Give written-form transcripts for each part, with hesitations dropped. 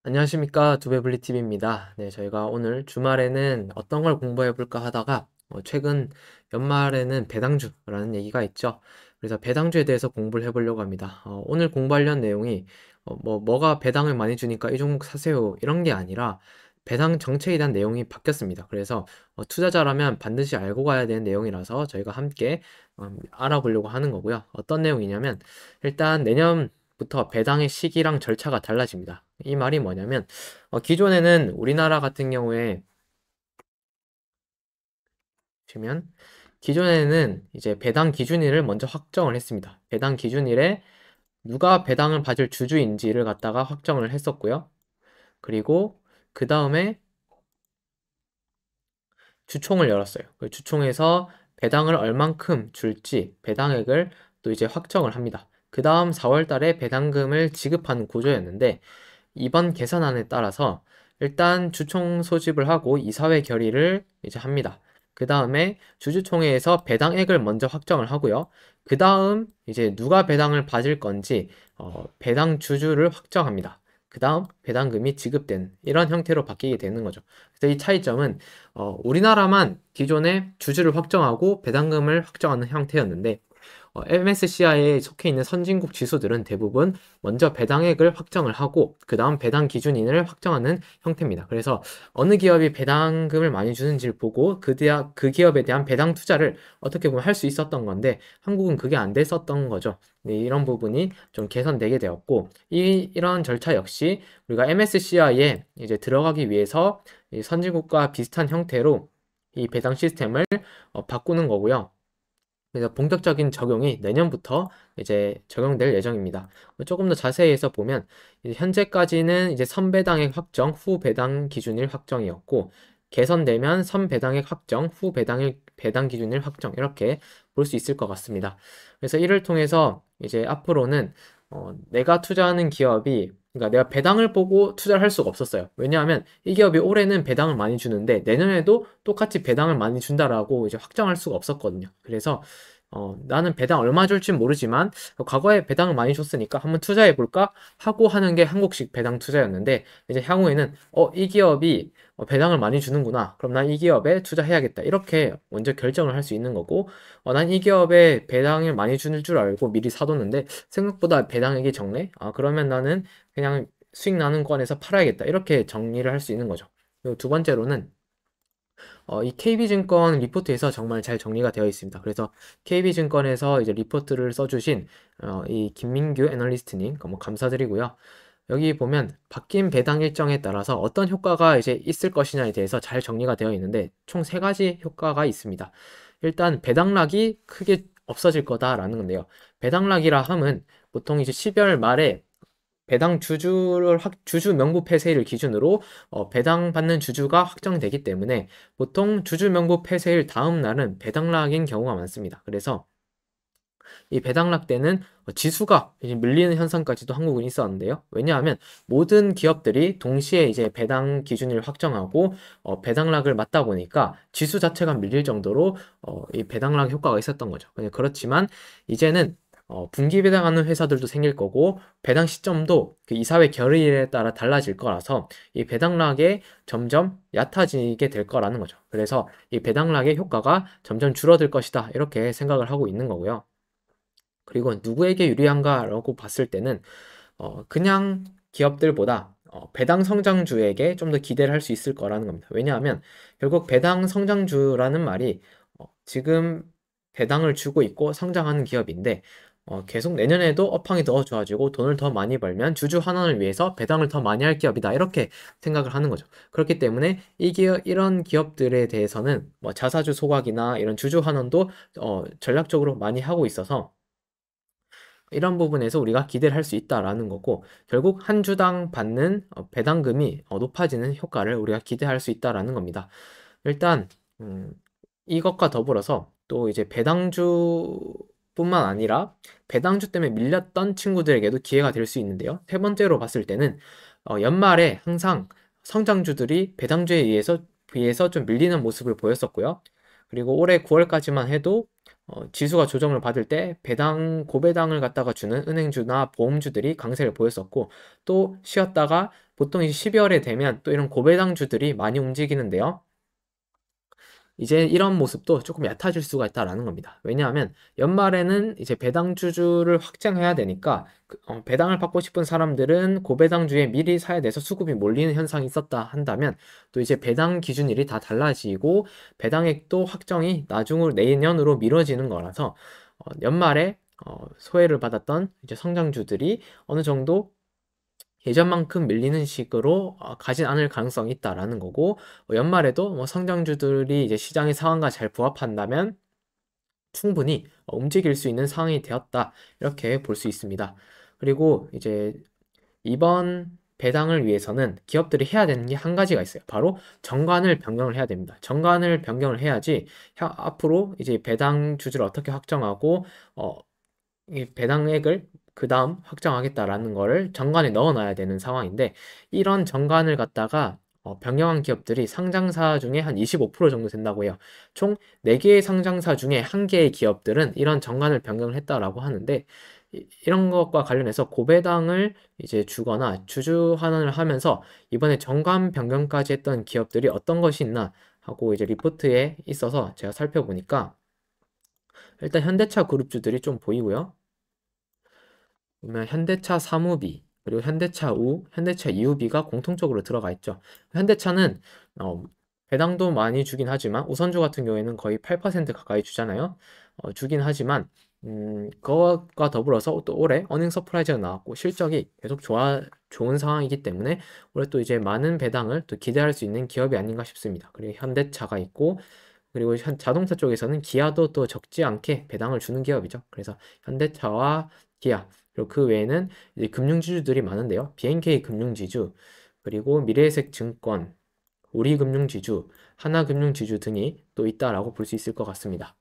안녕하십니까. 두배블리TV입니다. 네, 저희가 오늘 주말에는 어떤 걸 공부해 볼까 하다가 최근 연말에는 배당주라는 얘기가 있죠. 그래서 배당주에 대해서 공부를 해보려고 합니다. 오늘 공부하려는 내용이 뭐가 배당을 많이 주니까 이 종목 사세요 이런 게 아니라 배당 정책에 대한 내용이 바뀌었습니다. 그래서 투자자라면 반드시 알고 가야 되는 내용이라서 저희가 함께 알아보려고 하는 거고요. 어떤 내용이냐면 일단 내년부터 배당의 시기랑 절차가 달라집니다. 이 말이 뭐냐면 기존에는 우리나라 같은 경우에 보시면 기존에는 이제 배당 기준일을 먼저 확정을 했습니다. 배당 기준일에 누가 배당을 받을 주주인지를 갖다가 확정을 했었고요. 그리고 그 다음에 주총을 열었어요. 그 주총에서 배당을 얼만큼 줄지 배당액을 또 이제 확정을 합니다. 그 다음 4월 달에 배당금을 지급하는 구조였는데 이번 개선안에 따라서 일단 주총 소집을 하고 이사회 결의를 이제 합니다. 그 다음에 주주총회에서 배당액을 먼저 확정을 하고요. 그 다음 이제 누가 배당을 받을 건지 배당 주주를 확정합니다. 그 다음 배당금이 지급되는 이런 형태로 바뀌게 되는 거죠. 그래서 이 차이점은 우리나라만 기존에 주주를 확정하고 배당금을 확정하는 형태였는데 MSCI에 속해 있는 선진국 지수들은 대부분 먼저 배당액을 확정을 하고 그 다음 배당 기준인을 확정하는 형태입니다. 그래서 어느 기업이 배당금을 많이 주는지를 보고 그 기업에 대한 배당 투자를 어떻게 보면 할 수 있었던 건데 한국은 그게 안 됐었던 거죠. 네, 이런 부분이 좀 개선되게 되었고 이런 절차 역시 우리가 MSCI에 이제 들어가기 위해서 이 선진국과 비슷한 형태로 이 배당 시스템을 바꾸는 거고요. 그래서 본격적인 적용이 내년부터 이제 적용될 예정입니다. 조금 더 자세히 해서 보면 현재까지는 이제 선배당액 확정, 후 배당 기준일 확정이었고 개선되면 선배당액 확정, 후 배당 기준일 확정 이렇게 볼 수 있을 것 같습니다. 그래서 이를 통해서 이제 앞으로는 내가 투자하는 기업이 그러니까 내가 배당을 보고 투자를 할 수가 없었어요. 왜냐하면 이 기업이 올해는 배당을 많이 주는데 내년에도 똑같이 배당을 많이 준다라고 이제 확정할 수가 없었거든요. 그래서 나는 배당 얼마 줄진 모르지만 과거에 배당을 많이 줬으니까 한번 투자해 볼까 하고 하는 게 한국식 배당 투자였는데 이제 향후에는 이 기업이 배당을 많이 주는구나. 그럼 난 이 기업에 투자해야겠다. 이렇게 먼저 결정을 할 수 있는 거고 난 이 기업에 배당을 많이 주는 줄 알고 미리 사뒀는데 생각보다 배당액이 적네. 그러면 나는 그냥 수익 나는 권에서 팔아야겠다. 이렇게 정리를 할 수 있는 거죠. 그리고 두 번째로는 이 KB증권 리포트에서 정말 잘 정리가 되어 있습니다. 그래서 KB증권에서 이제 리포트를 써주신 이 김민규 애널리스트님 뭐 감사드리고요. 여기 보면 바뀐 배당 일정에 따라서 어떤 효과가 이제 있을 것이냐에 대해서 잘 정리가 되어 있는데 총 세 가지 효과가 있습니다. 일단 배당락이 크게 없어질 거다라는 건데요. 배당락이라 함은 보통 이제 12월 말에 배당 주주 명부 폐쇄일 기준으로 배당받는 주주가 확정되기 때문에 보통 주주 명부 폐쇄일 다음 날은 배당락인 경우가 많습니다. 그래서 이 배당락 때는 지수가 밀리는 현상까지도 한국은 있었는데요. 왜냐하면 모든 기업들이 동시에 이제 배당 기준을 확정하고 배당락을 맞다 보니까 지수 자체가 밀릴 정도로 이 배당락 효과가 있었던 거죠. 그렇지만 이제는 분기 배당하는 회사들도 생길 거고 배당 시점도 그 이사회 결의에 따라 달라질 거라서 이 배당락에 점점 얕아지게 될 거라는 거죠. 그래서 이 배당락의 효과가 점점 줄어들 것이다 이렇게 생각을 하고 있는 거고요. 그리고 누구에게 유리한가라고 봤을 때는 그냥 기업들보다 배당 성장주에게 좀 더 기대를 할 수 있을 거라는 겁니다. 왜냐하면 결국 배당 성장주라는 말이 지금 배당을 주고 있고 성장하는 기업인데 계속 내년에도 업황이 더 좋아지고 돈을 더 많이 벌면 주주 환원을 위해서 배당을 더 많이 할 기업이다 이렇게 생각을 하는 거죠. 그렇기 때문에 이런 기업들에 대해서는 뭐 자사주 소각이나 이런 주주 환원도 전략적으로 많이 하고 있어서 이런 부분에서 우리가 기대를 할 수 있다라는 거고 결국 한 주당 받는 배당금이 높아지는 효과를 우리가 기대할 수 있다라는 겁니다. 일단 이것과 더불어서 또 이제 배당주뿐만 아니라 배당주 때문에 밀렸던 친구들에게도 기회가 될 수 있는데요. 세 번째로 봤을 때는 연말에 항상 성장주들이 배당주에 의해서 좀 밀리는 모습을 보였었고요. 그리고 올해 9월까지만 해도 지수가 조정을 받을 때 고배당을 갖다가 주는 은행주나 보험주들이 강세를 보였었고 또 쉬었다가 보통 이제 12월에 되면 또 이런 고배당주들이 많이 움직이는데요. 이제 이런 모습도 조금 얕아질 수가 있다라는 겁니다. 왜냐하면 연말에는 이제 배당주를 확장해야 되니까 배당을 받고 싶은 사람들은 고배당주에 미리 사야 돼서 수급이 몰리는 현상이 있었다 한다면 또 이제 배당 기준일이 다 달라지고 배당액도 확정이 나중으로 내년으로 미뤄지는 거라서 연말에 소외를 받았던 이제 성장주들이 어느 정도 예전만큼 밀리는 식으로 가진 않을 가능성이 있다라는 거고 연말에도 뭐 성장주들이 이제 시장의 상황과 잘 부합한다면 충분히 움직일 수 있는 상황이 되었다 이렇게 볼 수 있습니다. 그리고 이제 이번 배당을 위해서는 기업들이 해야 되는 게 한 가지가 있어요. 바로 정관을 변경을 해야 됩니다. 정관을 변경을 해야지 앞으로 이제 배당 주주를 어떻게 확정하고 이 배당액을 그 다음 확정하겠다라는 거를 정관에 넣어놔야 되는 상황인데 이런 정관을 갖다가 변경한 기업들이 상장사 중에 한 25% 정도 된다고 해요. 총 4개의 상장사 중에 1개의 기업들은 이런 정관을 변경을 했다라고 하는데 이런 것과 관련해서 고배당을 이제 주거나 주주 환원을 하면서 이번에 정관 변경까지 했던 기업들이 어떤 것이 있나 하고 이제 리포트에 있어서 제가 살펴보니까 일단 현대차 그룹주들이 좀 보이고요. 보면 현대차 사무비 그리고 현대차 우, 현대차 이우비가 공통적으로 들어가 있죠. 현대차는 어, 배당도 많이 주긴 하지만 우선주 같은 경우에는 거의 8% 가까이 주잖아요. 주긴 하지만 그것과 더불어서 또 올해 어닝 서프라이즈가 나왔고 실적이 계속 좋은 상황이기 때문에 올해 또 이제 많은 배당을 또 기대할 수 있는 기업이 아닌가 싶습니다. 그리고 현대차가 있고 그리고 자동차 쪽에서는 기아도 또 적지 않게 배당을 주는 기업이죠. 그래서 현대차와 기아 그리고 그 외에는 이제 금융지주들이 많은데요. BNK 금융지주, 그리고 미래에셋 증권, 우리금융지주, 하나금융지주 등이 또 있다라고 볼 수 있을 것 같습니다.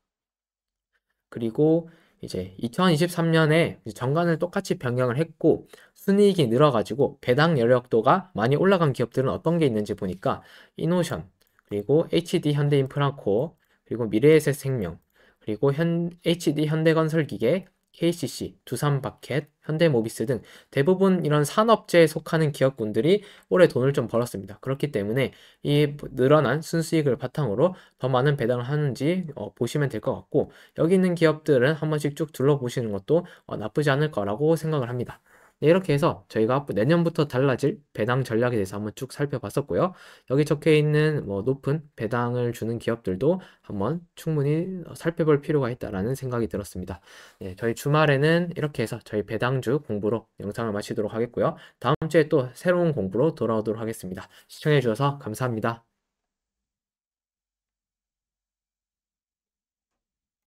그리고 이제 2023년에 정관을 똑같이 변경을 했고 순이익이 늘어가지고 배당 여력도가 많이 올라간 기업들은 어떤 게 있는지 보니까 이노션, 그리고 HD 현대인프라코어, 그리고 미래에셋 생명, 그리고 HD 현대건설기계, KCC, 두산바켓, 현대모비스 등 대부분 이런 산업재에 속하는 기업군들이 올해 돈을 좀 벌었습니다. 그렇기 때문에 이 늘어난 순수익을 바탕으로 더 많은 배당을 하는지 보시면 될 것 같고 여기 있는 기업들은 한 번씩 쭉 둘러보시는 것도 나쁘지 않을 거라고 생각을 합니다. 네, 이렇게 해서 저희가 내년부터 달라질 배당 전략에 대해서 한번 쭉 살펴봤었고요. 여기 적혀 있는 뭐 높은 배당을 주는 기업들도 한번 충분히 살펴볼 필요가 있다라는 생각이 들었습니다. 네, 저희 주말에는 이렇게 해서 저희 배당주 공부로 영상을 마치도록 하겠고요. 다음 주에 또 새로운 공부로 돌아오도록 하겠습니다. 시청해 주셔서 감사합니다.